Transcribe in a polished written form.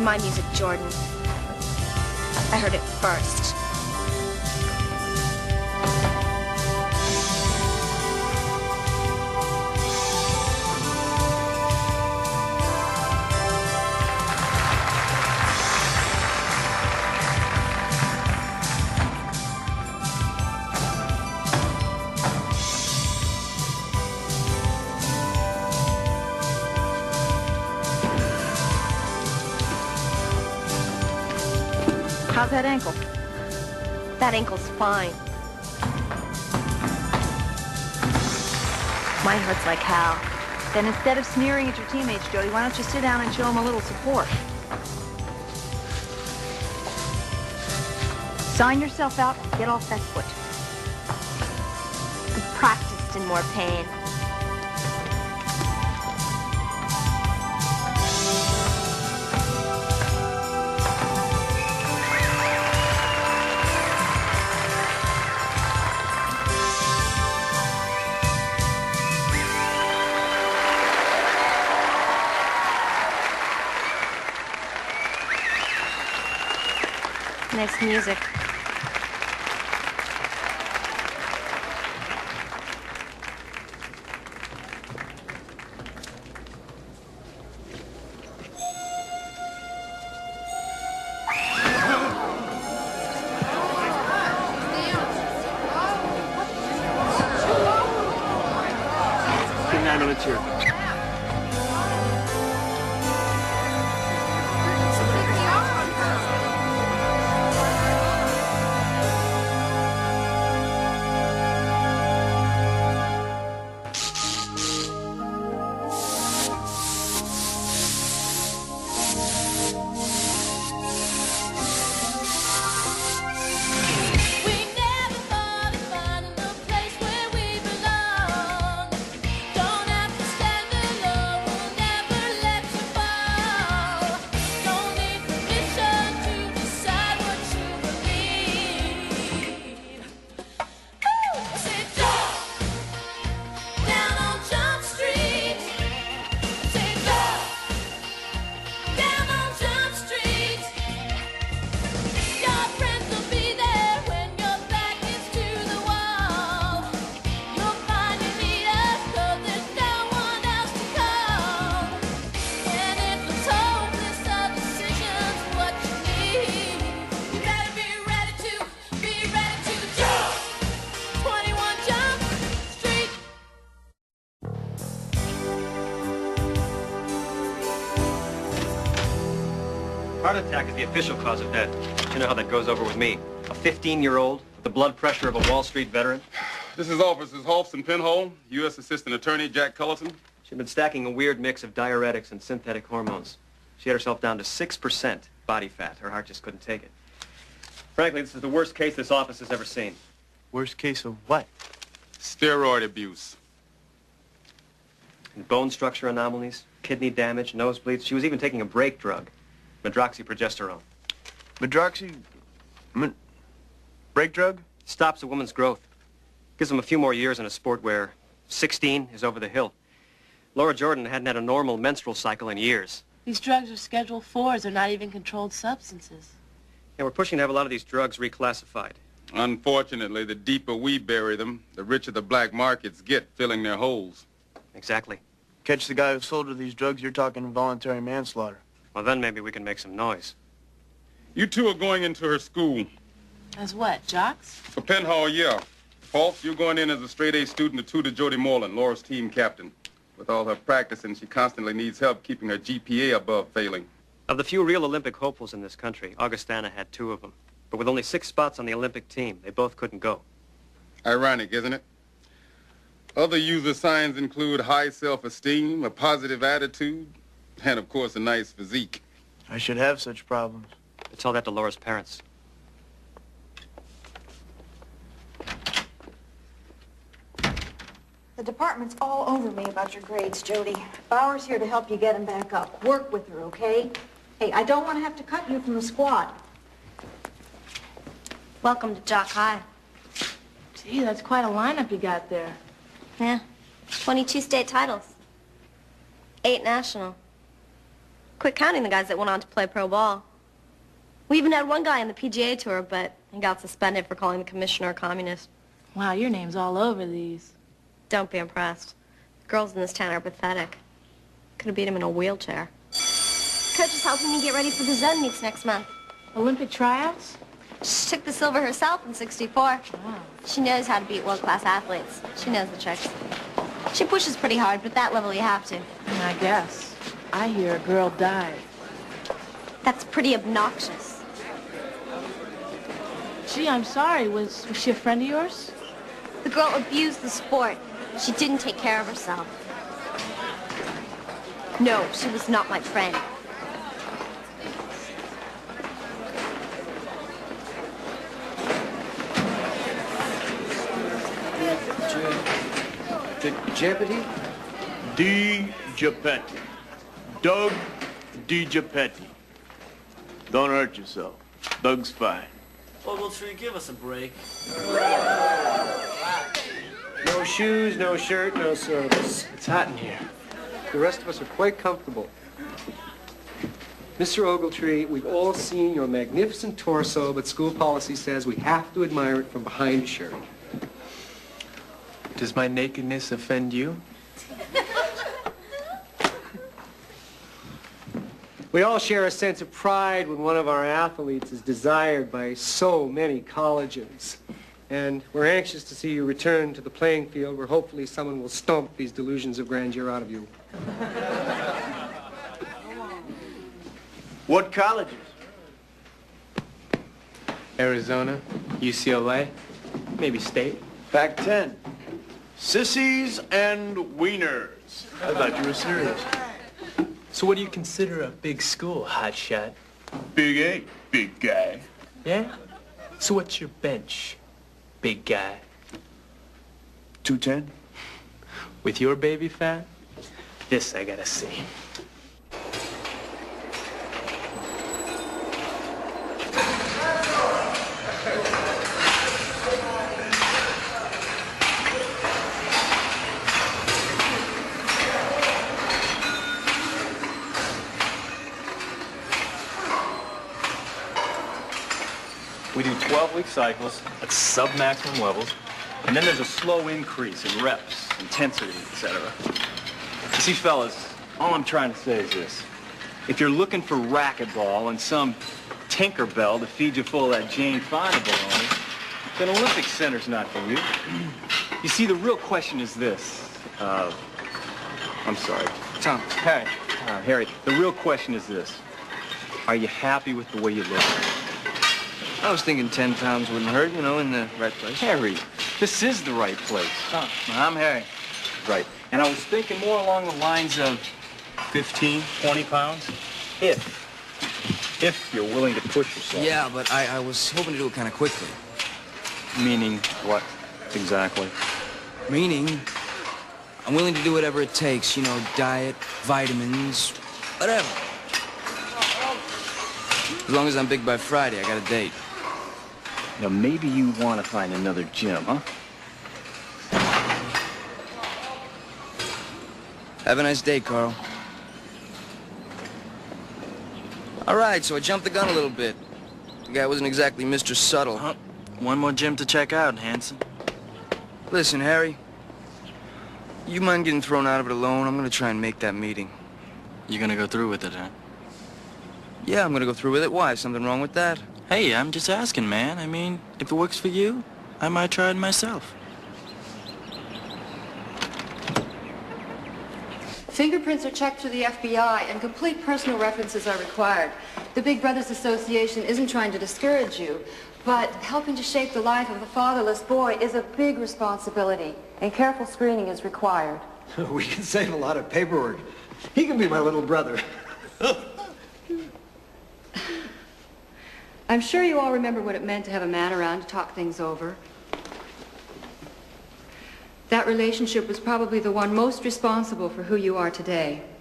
my music, Jordan. I heard it first. How's that ankle? That ankle's fine. Mine hurts like hell. Then instead of sneering at your teammates, Jody, why don't you sit down and show them a little support? Sign yourself out and get off that foot. I've practiced in more pain. Nice music. Good 9 minutes here. Heart attack is the official cause of death. You know how that goes over with me. A 15-year-old with the blood pressure of a Wall Street veteran. This is Officers Holtz and Penhall, U.S. Assistant Attorney Jack Cullison. She'd been stacking a weird mix of diuretics and synthetic hormones. She had herself down to 6% body fat. Her heart just couldn't take it. Frankly, this is the worst case this office has ever seen. Worst case of what? Steroid abuse. And bone structure anomalies, kidney damage, nosebleeds. She was even taking a brake drug, medroxyprogesterone. Brake drug? Stops a woman's growth. Gives them a few more years in a sport where 16 is over the hill. Laura Jordan hadn't had a normal menstrual cycle in years. These drugs are Schedule 4s. They're not even controlled substances. And we're pushing to have a lot of these drugs reclassified. Unfortunately, the deeper we bury them, the richer the black markets get filling their holes. Exactly. Catch the guy who sold her these drugs, you're talking involuntary manslaughter. Well, then maybe we can make some noise. You two are going into her school. As what, jocks? For Penhall, yeah. Holtz, you're going in as a straight-A student to tutor Jody Moreland, Laura's team captain. With all her practicing, she constantly needs help keeping her GPA above failing. Of the few real Olympic hopefuls in this country, Augustana had 2 of them. But with only 6 spots on the Olympic team, they both couldn't go. Ironic, isn't it? Other user signs include high self-esteem, a positive attitude, and, of course, a nice physique. I should have such problems. Tell that to Laura's parents. The department's all over me about your grades, Jody. Bauer's here to help you get them back up. Work with her, okay? Hey, I don't want to have to cut you from the squad. Welcome to Jock High. Gee, that's quite a lineup you got there. Yeah, 22 state titles. 8 national. Quit counting the guys that went on to play pro ball. We even had one guy on the PGA Tour, but he got suspended for calling the commissioner a communist. Wow, your name's all over these. Don't be impressed. Girls in this town are pathetic. Could have beat him in a wheelchair. Coach is helping me get ready for the Zen meets next month. Olympic tryouts? She took the silver herself in '64. Wow. She knows how to beat world-class athletes. She knows the tricks. She pushes pretty hard, but at that level you have to. I guess. I hear a girl died. That's pretty obnoxious. Gee, I'm sorry. Was she a friend of yours? The girl abused the sport. She didn't take care of herself. No, she was not my friend. The Jeopardy? Di Giappetti. Doug Di Giappetti. Don't hurt yourself. Doug's fine. Ogletree, give us a break. No shoes, no shirt, no service. It's hot in here. The rest of us are quite comfortable. Mr. Ogletree, we've all seen your magnificent torso, but school policy says we have to admire it from behind a shirt. Does my nakedness offend you? We all share a sense of pride when one of our athletes is desired by so many colleges. And we're anxious to see you return to the playing field where hopefully someone will stomp these delusions of grandeur out of you. What colleges? Arizona, UCLA, maybe State. Fact 10. Sissies and wieners. I thought you were serious. So what do you consider a big school, hotshot? Big A, big guy. Yeah? So what's your bench, big guy? 210? With your baby fat? This I gotta see. We do 12-week cycles at sub-maximum levels, and then there's a slow increase in reps, intensity, etc. You see, fellas, all I'm trying to say is this. If you're looking for racquetball and some Tinkerbell to feed you full of that Jane Fonda baloney, then Olympic Center's not for you. You see, the real question is this. I'm sorry. Tom. Harry. Harry, the real question is this. Are you happy with the way you look? I was thinking 10 pounds wouldn't hurt, you know, in the right place. Harry, this is the right place. I'm Harry. Right. And I was thinking more along the lines of 15, 20 pounds. If you're willing to push yourself. Yeah, but I was hoping to do it kind of quickly. Meaning what exactly? Meaning, I'm willing to do whatever it takes, you know, diet, vitamins, whatever. As long as I'm big by Friday, I got a date. Now, maybe you want to find another gym, huh? Have a nice day, Carl. All right, so I jumped the gun a little bit. The guy wasn't exactly Mr. Subtle. Huh? One more gym to check out, Hanson. Listen, Harry. You mind getting thrown out of it alone? I'm gonna try and make that meeting. You gonna go through with it, huh? Yeah, I'm gonna go through with it. Why? Something wrong with that? Hey, I'm just asking, man. I mean, if it works for you, I might try it myself. Fingerprints are checked through the FBI, and complete personal references are required. The Big Brothers Association isn't trying to discourage you, but helping to shape the life of a fatherless boy is a big responsibility, and careful screening is required. We can save a lot of paperwork. He can be my little brother. I'm sure you all remember what it meant to have a man around to talk things over. That relationship was probably the one most responsible for who you are today.